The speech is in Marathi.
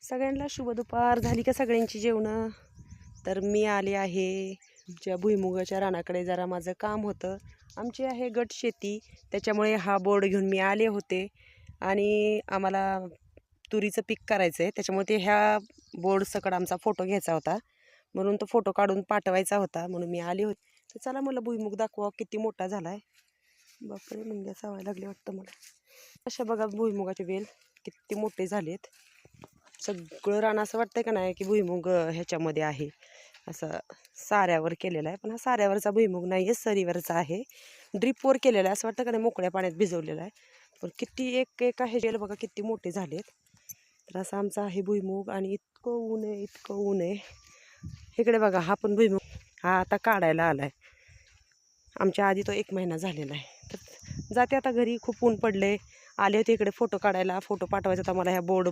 सगळ्यांना शुभ दुपार. झाली का सगळ्यांची जेवणं? तर मी आले आहे आमच्या भुईमुगाच्या रानाकडे. जरा माझं काम होतं. आमची आहे गट शेती, त्याच्यामुळे हा बोर्ड घेऊन मी आले होते. आणि आम्हाला तुरीचं पीक करायचं आहे, त्याच्यामुळे ते ह्या बोर्ड सकट आमचा फोटो घ्यायचा होता, म्हणून तो फोटो काढून पाठवायचा होता, म्हणून मी आले होते. तर चला मला भुईमुग दाखवा किती मोठा झाला आहे. बापरे, मुंग्या चावायला लागले वाटतं मला. अशा बघा भुईमुगाचे वेल किती मोठे झालेत. सगळं रान असं वाटतंय का नाही की भुईमुग ह्याच्यामध्ये आहे, असं साऱ्यावर केलेला आहे. पण हा साऱ्यावरचा भुईमुग नाही आहे, सरीवरचा आहे. ड्रीपवर केलेला आहे, असं वाटतं का नाही मोकळ्या पाण्यात भिजवलेला आहे. पण किती एक एक आहे जेल बघा किती मोठे झालेत. तर असा आमचा आहे भुईमुग. आणि इतकं ऊन आहे, इतकं ऊन आहे. इकडे बघा हा पण भुईमुग, हा आता काढायला आला आहे. आमच्या आधी तो 1 महिना झालेला आहे. तर जाते आता घरी, खूप ऊन पडले. आले होते इकडे फोटो काढायला, फोटो पाठवायचा होता मला ह्या बोर्ड